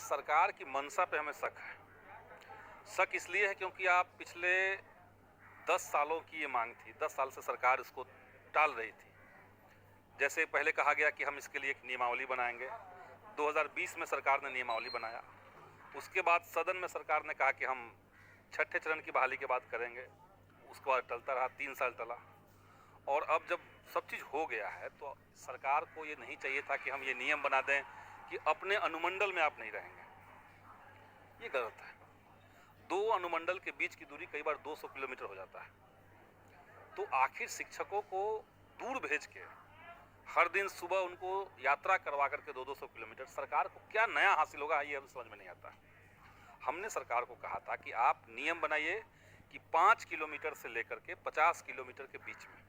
सरकार की मंशा पे हमें शक है। शक इसलिए है क्योंकि आप पिछले 10 सालों की ये मांग थी, 10 साल से सरकार इसको टाल रही थी। जैसे पहले कहा गया कि हम इसके लिए एक नियमावली बनाएंगे, 2020 में सरकार ने नियमावली बनाया। उसके बाद सदन में सरकार ने कहा कि हम छठे चरण की बहाली के बाद करेंगे, उसके बाद टलता रहा, 3 साल टला। और अब जब सब चीज़ हो गया है तो सरकार को ये नहीं चाहिए था कि हम ये नियम बना दें कि अपने अनुमंडल में आप नहीं रहेंगे। ये गलत है। 2 अनुमंडल के बीच की दूरी कई बार 200 किलोमीटर हो जाता है। तो आखिर शिक्षकों को दूर भेज के हर दिन सुबह उनको यात्रा करवा करके 200 किलोमीटर सरकार को क्या नया हासिल होगा, ये हमें समझ में नहीं आता। हमने सरकार को कहा था कि आप नियम बनाइए कि 5 किलोमीटर से लेकर के 50 किलोमीटर के बीच में,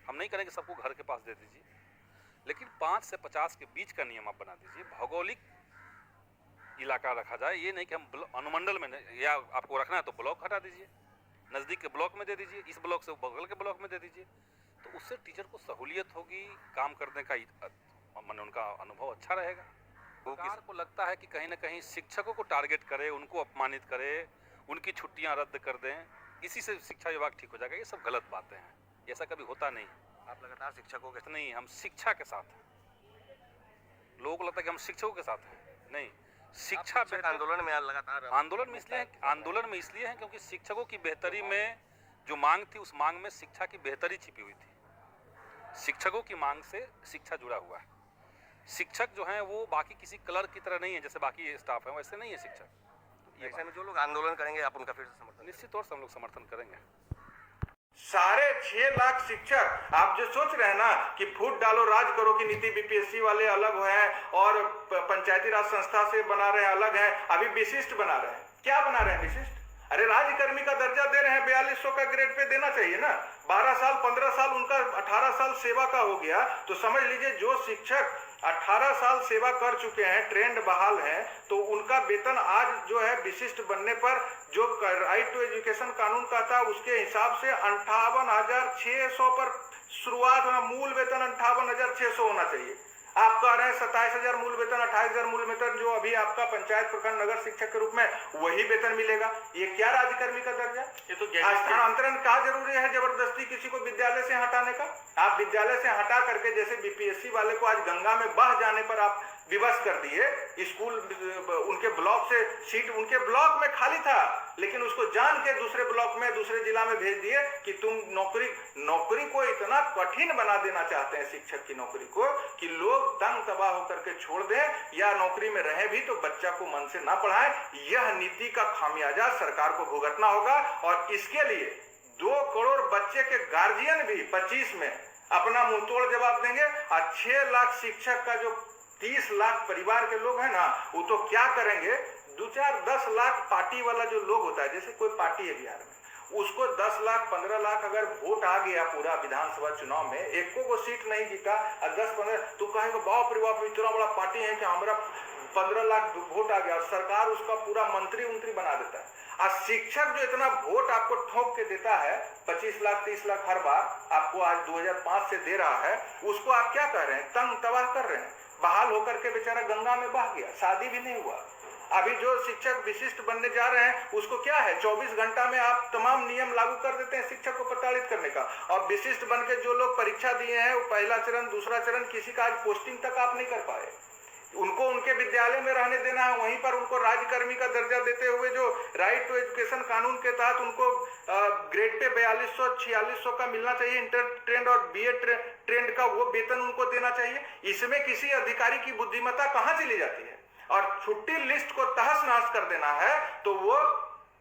हम नहीं करेंगे सबको घर के पास दे दीजिए, लेकिन 5 से 50 के बीच का नियम आप बना दीजिए। भौगोलिक इलाका रखा जाए, ये नहीं कि हम अनुमंडल में, या आपको रखना है तो ब्लॉक हटा दीजिए, नज़दीक के ब्लॉक में दे दीजिए, इस ब्लॉक से बगल के ब्लॉक में दे दीजिए। तो उससे टीचर को सहूलियत होगी, काम करने का मन उनका अनुभव अच्छा रहेगा। सरकार को लगता है कि कहीं ना कहीं शिक्षकों को टारगेट करे, उनको अपमानित करे, उनकी छुट्टियां रद्द कर दें, इसी से शिक्षा विभाग ठीक हो जाएगा। ये सब गलत बातें हैं, ऐसा कभी होता नहीं। आप लगातार शिक्षकों के नहीं, हम शिक्षा के साथ हैं। लोगों को लगता है कि हम शिक्षकों के साथ हैं, नहीं। शिक्षा आंदोलन में लगातार आंदोलन में इसलिए है क्योंकि शिक्षकों की बेहतरी में जो मांग थी, उस मांग में शिक्षा की बेहतरी छिपी हुई थी। शिक्षकों की मांग से शिक्षा जुड़ा हुआ है। शिक्षक जो हैं वो बाकी किसी क्लर्क की तरह नहीं है, जैसे बाकी स्टाफ है वैसे नहीं है शिक्षक। ऐसे में जो लोग आंदोलन करेंगे आप उनका फिर समर्थन? निश्चित तौर से हम लोग समर्थन करेंगे। 6.5 लाख शिक्षक, आप जो सोच रहे हैं ना कि फूट डालो राज करो की नीति बीपीएससी वाले अलग हैं और पंचायती राज संस्था से बना रहे हैं अलग है, अभी विशिष्ट बना रहे हैं। क्या बना रहे हैं विशिष्ट? अरे राज्यकर्मी का दर्जा दे रहे हैं, 4200 का ग्रेड पे देना चाहिए ना। 12 साल 15 साल उनका 18 साल सेवा का हो गया, तो समझ लीजिए जो शिक्षक 18 साल सेवा कर चुके हैं, ट्रेंड बहाल हैं, तो उनका वेतन आज जो है विशिष्ट बनने पर जो राइट टू एजुकेशन कानून का था उसके हिसाब से 58,600 पर शुरुआत में मूल वेतन 58,600 होना चाहिए। आप कह रहे हैं 27,000 मूल वेतन, 28,000 मूल वेतन, जो अभी आपका पंचायत प्रखंड नगर शिक्षक के रूप में वही वेतन मिलेगा। ये क्या राज्यकर्मी का दर्जा? ये तो स्थानांतरण का जरूरी है जबरदस्ती किसी को विद्यालय से हटाने का? आप विद्यालय से हटा करके जैसे बीपीएससी वाले को आज गंगा में बह जाने पर आप विवश कर दिए, स्कूल उनके ब्लॉक से सीट उनके ब्लॉक में खाली था, लेकिन उसको जान के दूसरे ब्लॉक में दूसरे जिला में भेज दिए कि तुम नौकरी को इतना कठिन बना देना चाहते हैं शिक्षक की नौकरी को कि लोग तंग तबाह होकर के छोड़ दें, या नौकरी में रहे भी तो बच्चा को मन से ना पढ़ाएं। यह नीति का खामियाजा सरकार को भुगतना होगा और इसके लिए 2 करोड़ बच्चे के गार्जियन भी 25 में अपना मुंहतोड़ जवाब देंगे। और 6 लाख शिक्षक का जो 30 लाख परिवार के लोग हैं ना, वो तो क्या करेंगे, 2-4-10 लाख पार्टी वाला जो लोग होता है, जैसे कोई पार्टी है बिहार में, उसको 10 लाख 15 लाख अगर वोट आ गया पूरा विधानसभा चुनाव में, एको को सीट नहीं जीता और 10-15, तो कहेंगे बाप रे बाप इतना बड़ा पार्टी है कि हमारा 15 लाख वोट आ गया, और सरकार उसका पूरा मंत्री बना देता है। और शिक्षक जो इतना वोट आपको ठोक के देता है, 25 लाख 30 लाख हर बार आपको आज 2005 से दे रहा है, उसको आप क्या कर रहे हैं, तंग तबाह कर रहे हैं। बहाल होकर के बेचारा गंगा में बह गया, शादी भी नहीं हुआ। अभी जो शिक्षक विशिष्ट बनने जा रहे हैं उसको क्या है, 24 घंटा में आप तमाम नियम लागू कर देते हैं शिक्षक को प्रताड़ित करने का। और विशिष्ट बन के जो लोग परीक्षा दिए हैं, वो पहला चरण दूसरा चरण, किसी का आज पोस्टिंग तक आप नहीं कर पाए। उनको उनके विद्यालय में रहने देना है, वहीं पर उनको राज्यकर्मी का दर्जा देते हुए जो राइट टू एजुकेशन कानून के तहत उनको ग्रेड पे 4200-4600 का मिलना चाहिए, इंटर ट्रेंड और बीए ट्रेंड का वो वेतन उनको देना चाहिए। इसमें किसी अधिकारी की बुद्धिमत्ता कहाँ चली जाती है? और छुट्टी लिस्ट को तहस नहस कर देना है तो वो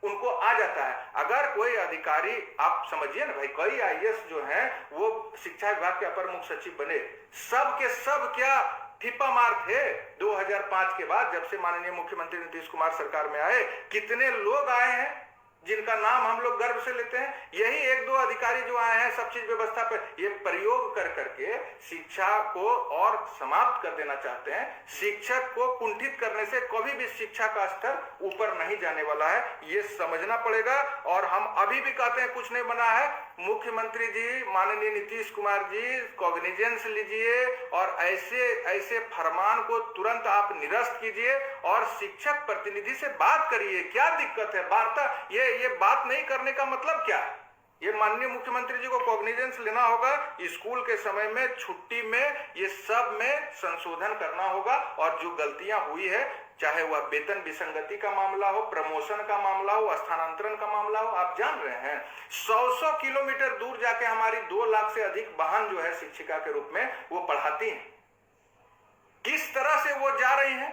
उनको आ जाता है। अगर कोई अधिकारी, आप समझिए ना भाई, कई आईएएस जो हैं वो शिक्षा विभाग के अपर मुख्य सचिव बने, सब के सब क्या ठिप्पा मार थे 2005 के बाद, जब से माननीय मुख्यमंत्री नीतीश कुमार सरकार में आए, कितने लोग आए हैं जिनका नाम हम लोग गर्व से लेते हैं। यही 1-2 अधिकारी जो आए हैं सब चीज व्यवस्था पर ये प्रयोग कर करके शिक्षा को और समाप्त कर देना चाहते हैं। शिक्षक को कुंठित करने से कभी भी शिक्षा का स्तर ऊपर नहीं जाने वाला है, ये समझना पड़ेगा। और हम अभी भी कहते हैं कुछ नहीं बना है, मुख्यमंत्री जी माननीय नीतीश कुमार जी कॉग्निजेंस लीजिए और ऐसे ऐसे फरमान को तुरंत आप निरस्त कीजिए और शिक्षक प्रतिनिधि से बात करिए। क्या दिक्कत है? वार्ता, ये बात नहीं करने का मतलब क्या है? ये माननीय मुख्यमंत्री जी को कॉग्निजेंस लेना होगा। स्कूल के समय में, छुट्टी में, ये सब में संशोधन करना होगा और जो गलतियां हुई है, चाहे वह वेतन विसंगति का मामला हो, प्रमोशन का मामला हो, स्थानांतरण का मामला हो, आप जान रहे हैं 100 किलोमीटर दूर जाके हमारी 2 लाख से अधिक बहन जो है शिक्षिका के रूप में वो पढ़ाती हैं। किस तरह से वो जा रही हैं?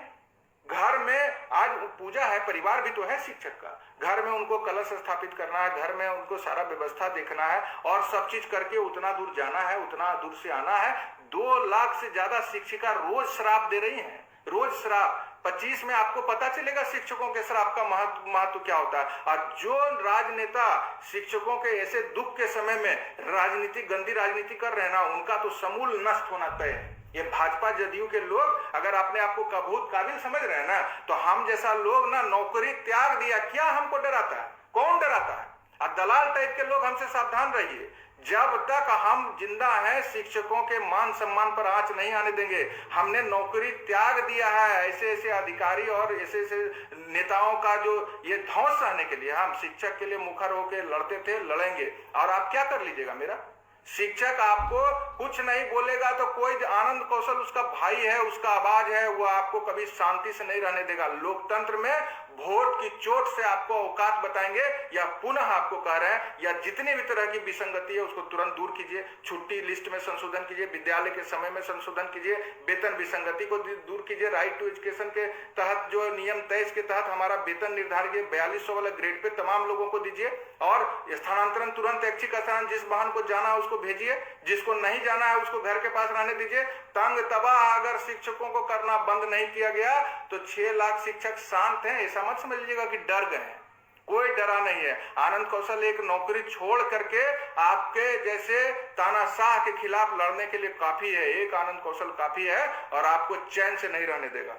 घर में आज पूजा है, परिवार भी तो है शिक्षक का, घर में उनको कलश स्थापित करना है, घर में उनको सारा व्यवस्था देखना है और सब चीज करके उतना दूर जाना है, उतना दूर से आना है। 2 लाख से ज्यादा शिक्षिका रोज श्राप दे रही हैं, रोज श्राप। 25 में आपको पता चलेगा शिक्षकों के श्राप का महत्व क्या होता है। और जो राजनेता शिक्षकों के ऐसे दुख के समय में राजनीति, गंदी राजनीति कर रहे हैं ना, उनका तो समूल नष्ट होना तय है। ये भाजपा जदयू के लोग अगर अपने आप को कबूत काबिल समझ रहे हैं ना, तो हम जैसा लोग ना नौकरी त्याग दिया, क्या हमको डराता है? कौन डराता है? और दलाल टाइप के लोग हमसे सावधान रहिए। जब तक हम जिंदा हैं शिक्षकों के मान सम्मान पर आंच नहीं आने देंगे। हमने नौकरी त्याग दिया है। ऐसे ऐसे अधिकारी और ऐसे ऐसे नेताओं का जो ये धौंस सहने के लिए हम शिक्षक के लिए मुखर होकर लड़ते थे, लड़ेंगे। और आप क्या कर लीजिएगा? मेरा शिक्षक आपको कुछ नहीं बोलेगा तो कोई आनंद कौशल उसका भाई है, उसका आवाज है, वो आपको कभी शांति से नहीं रहने देगा। लोकतंत्र में वोट की चोट से आपको औकात बताएंगे। या पुनः आपको कह रहे हैं, या जितनी भी तरह की विसंगति है उसको तुरंत दूर कीजिए। छुट्टी लिस्ट में संशोधन कीजिए, विद्यालय के समय में संशोधन कीजिए, वेतन विसंगति को दूर कीजिए। राइट टू एजुकेशन के तहत जो नियम 23 के तहत हमारा वेतन निर्धारित 4200 वाला ग्रेड पे तमाम लोगों को दीजिए। और स्थानांतरण तुरंत ऐच्छिक स्थानांतरण, जिस वाहन को जाना है उसको भेजिए, जिसको नहीं जाना है उसको घर के पास रहने दीजिए। तंग तबाह अगर शिक्षकों को करना बंद नहीं किया गया तो 6 लाख शिक्षक शांत हैं। ऐसा मत समझ लीजिएगा कि डर गए हैं, कोई डरा नहीं है। आनंद कौशल एक नौकरी छोड़ करके आपके जैसे तानाशाह के खिलाफ लड़ने के लिए काफी है। एक आनंद कौशल काफी है और आपको चैन से नहीं रहने देगा।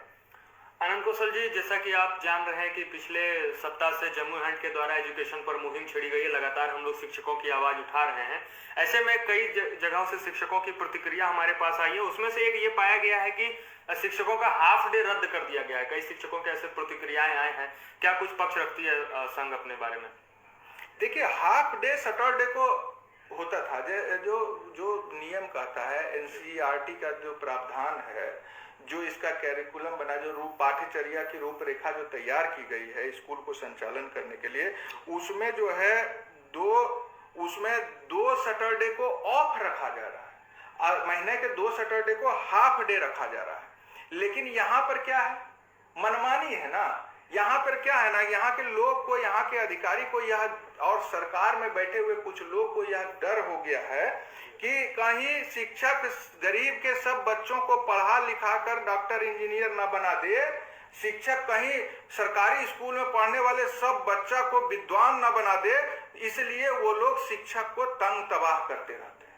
आनंद कौशल जी, जैसा कि आप जान रहे हैं कि पिछले सप्ताह से जम्मू हंट के द्वारा एजुकेशन पर मुहिम छेड़ी गई है। लगातार हम लोग शिक्षकों की आवाज उठा रहे हैं। ऐसे में कई जगहों से शिक्षकों की प्रतिक्रिया हमारे पास आई है। उसमें से एक ये पाया गया है कि शिक्षकों का हाफ डे रद्द कर दिया गया है। कई शिक्षकों के ऐसे प्रतिक्रियाएं आए हैं। क्या कुछ पक्ष रखती है संघ अपने बारे में? देखिए, हाफ डे सैटरडे को होता था, जो नियम कहता है, एनसीईआरटी का जो प्रावधान है, जो इसका कैरिकुलम बना, जो पाठ्यचर्या की रूपरेखा जो तैयार की गई है स्कूल को संचालन करने के लिए, उसमें जो है दो सैटरडे को ऑफ रखा जा रहा है। महीने के 2 सैटरडे को हाफ डे रखा जा रहा है। लेकिन यहाँ पर क्या है? मनमानी है ना। यहाँ पर क्या है ना, यहाँ के लोग को, यहाँ के अधिकारी को यह, और सरकार में बैठे हुए कुछ लोग को यह डर हो गया है कि कहीं शिक्षक गरीब के सब बच्चों को पढ़ा लिखा कर डॉक्टर इंजीनियर न बना दे, शिक्षक कहीं सरकारी स्कूल में पढ़ने वाले सब बच्चा को विद्वान न बना दे। इसलिए वो लोग शिक्षक को तंग तबाह करते रहते हैं।